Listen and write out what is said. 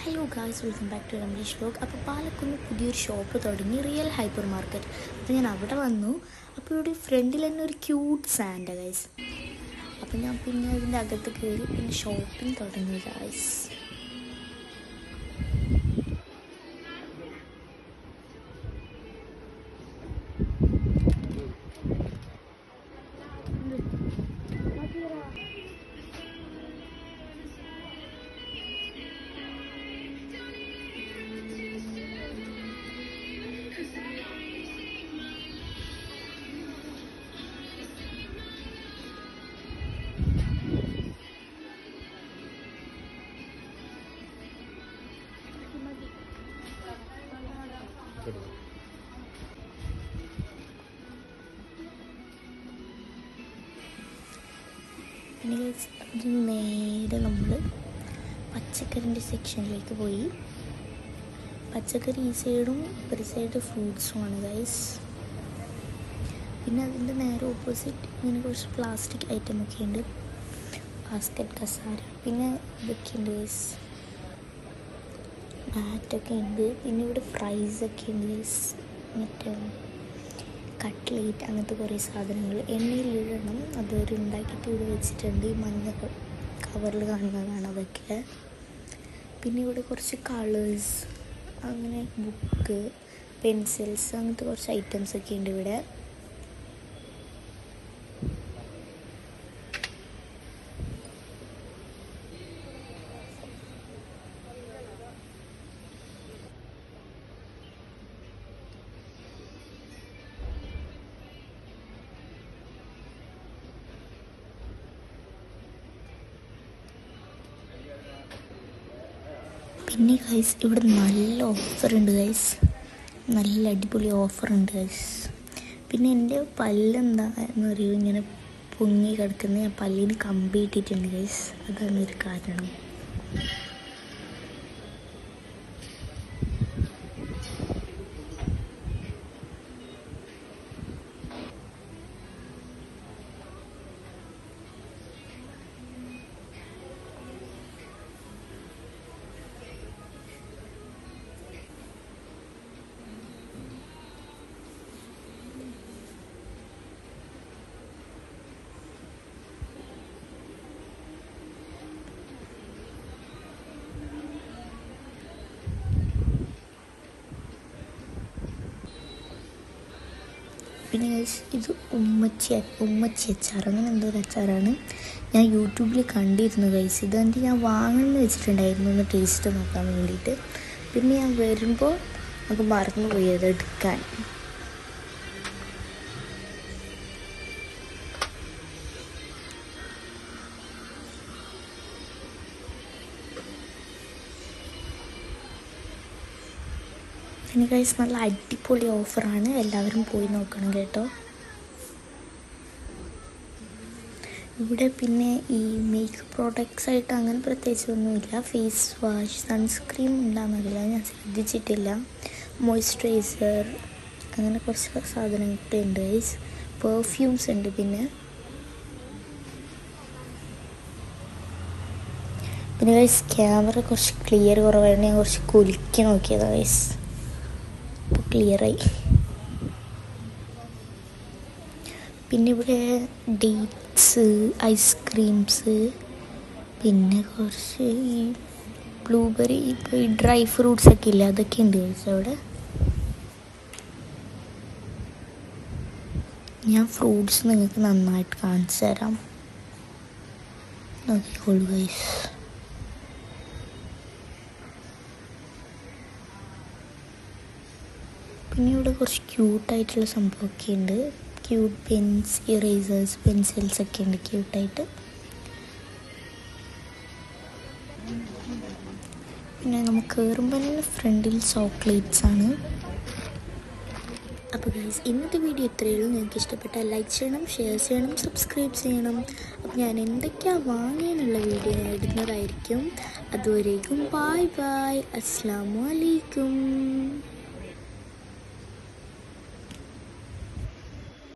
Hello guys, welcome back to Ramesh vlog. അപ്പോൾ പാലക്കുന്ന് പുതിയൊരു shop തുടങ്ങി, റിയൽ ഹൈപ്പർ മാർക്കറ്റ്. അപ്പോൾ ഞാൻ അവിടെ വന്നു. അപ്പോൾ ഇവിടെ ഫ്രണ്ടിൽ തന്നെ ഒരു ക്യൂട്ട് സാൻഡ ഗൈസ്. അപ്പോൾ ഞാൻ പിന്നെ അതിൻ്റെ അകത്ത് കയറി പിന്നെ ഷോപ്പിംഗ് തുടങ്ങി ഗൈസ്. പിന്നെ അത് നേരെ നമ്മൾ പച്ചക്കറിൻ്റെ സെക്ഷനിലേക്ക് പോയി. പച്ചക്കറി ഈ സൈഡും ഒരു സൈഡ് ഫ്രൂട്ട്സുമാണ് ഗൈസ്. പിന്നെ അതിൻ്റെ നേരെ ഓപ്പോസിറ്റ് ഇങ്ങനെ കുറച്ച് പ്ലാസ്റ്റിക് ഐറ്റമൊക്കെ ഉണ്ട്, ബാസ്ക്കറ്റ്, കസാര, പിന്നെ ഇതൊക്കെ ഉണ്ട് ഗൈസ്, ബാറ്റൊക്കെ ഉണ്ട്. പിന്നെ ഇവിടെ ഫ്രൈസൊക്കെ ഉണ്ട് ഗൈസ്, മറ്റേ കട്ട്ലേറ്റ്, അങ്ങനത്തെ കുറേ സാധനങ്ങൾ എണ്ണയിലിടണം. അതൊരു ഉണ്ടാക്കിയിട്ട് ഇവിടെ വെച്ചിട്ടുണ്ട്, ഈ മഞ്ഞ കവറിൽ കാണുന്നതാണ് അതൊക്കെ. പിന്നെ ഇവിടെ കുറച്ച് കളേഴ്സ്, അങ്ങനെ ബുക്ക്, പെൻസിൽസ്, അങ്ങനത്തെ കുറച്ച് ഐറ്റംസൊക്കെ ഉണ്ട് ഇവിടെ. പിന്നെ ഗൈസ് ഇവിടെ നല്ല ഓഫറുണ്ട് ഗൈസ്, നല്ല അടിപൊളി ഓഫറുണ്ട് ഗൈസ്. പിന്നെ എൻ്റെ പല്ലെന്താ എന്നറിയൂ, ഇങ്ങനെ പൊങ്ങി കിടക്കുന്ന പല്ലിന് കമ്പി ഇട്ടിട്ടുണ്ട് ഗൈസ്, അതാണ് ഒരു കാരണം. പിന്നെ ഇത് ഉമ്മച്ചി അച്ചാർ, അങ്ങനെ എന്തോ ഒരു അച്ചാറാണ്. ഞാൻ യൂട്യൂബിൽ കണ്ടിരുന്നു ഗൈസ്. ഇതെൻ്റെ ഞാൻ വാങ്ങണമെന്ന് വെച്ചിട്ടുണ്ടായിരുന്നു, ഒന്ന് ടേസ്റ്റ് നോക്കാൻ വേണ്ടിയിട്ട്. പിന്നെ ഞാൻ വരുമ്പോൾ നമുക്ക് മറന്നുപോയി അത് എടുക്കാൻ. പിന്നെ ഗൈസ് നല്ല അടിപൊളി ഓഫറാണ്, എല്ലാവരും പോയി നോക്കണം കേട്ടോ. ഇവിടെ പിന്നെ ഈ മേക്കപ്പ് പ്രോഡക്റ്റ്സ് ആയിട്ട് അങ്ങനെ പ്രത്യേകിച്ചൊന്നുമില്ല. ഫേസ് വാഷ്, സൺസ്ക്രീം ഉണ്ടാകുന്നില്ല, ഞാൻ ശ്രദ്ധിച്ചിട്ടില്ല. മോയ്സ്ചറൈസർ, അങ്ങനെ കുറച്ച് സാധനങ്ങളൊക്കെ ഉണ്ട് ഗൈസ്. പെർഫ്യൂംസ് ഉണ്ട്. പിന്നെ ഗൈസ് ക്യാമറ കുറച്ച് ക്ലിയർ കുറവായിരുന്നു, ഞാൻ കുറച്ച് കുലുക്കി നോക്കിയതാണ് ഗൈസ്, ഇപ്പോൾ ക്ലിയറായി. പിന്നെ ഇവിടെ ഡേറ്റ്സ്, ഐസ്ക്രീംസ്, പിന്നെ കുറച്ച് ഈ ബ്ലൂബെറി, ഇപ്പോൾ ഈ ഡ്രൈ ഫ്രൂട്ട്സ് ഒക്കെ ഇല്ല, അതൊക്കെ ഉണ്ട് കഴിച്ചു അവിടെ. ഞാൻ ഫ്രൂട്ട്സ് നിങ്ങൾക്ക് നന്നായിട്ട് കാണിച്ചു തരാം, നോക്കിക്കോളൂ ഗൈസ്. പിന്നെ ഇവിടെ കുറച്ച് ക്യൂട്ടായിട്ടുള്ള സംഭവമൊക്കെ ഉണ്ട്, ക്യൂട്ട് പെൻസ്, ഇറേസേഴ്സ്, പെൻസിൽസ് ഒക്കെ ഉണ്ട് ക്യൂട്ടായിട്ട്. പിന്നെ നമുക്ക് കയറുമ്പോൾ തന്നെ ഫ്രണ്ടിൽ ചോക്ലേറ്റ്സ് ആണ്. അപ്പോൾ ഗൈസ് ഇന്നത്തെ വീഡിയോ ഇത്രയേ ഉള്ളൂ. നിങ്ങൾക്ക് ഇഷ്ടപ്പെട്ടാൽ ലൈക്ക് ചെയ്യണം, ഷെയർ ചെയ്യണം, സബ്സ്ക്രൈബ് ചെയ്യണം. അപ്പോൾ ഞാൻ എന്തൊക്കെയാണ് വാങ്ങിയെന്നുള്ള വീഡിയോ ഞാൻ ഇടുന്നതായിരിക്കും. അതുവരേക്കും ബൈ ബൈ, അസ്സലാമു അലൈക്കും.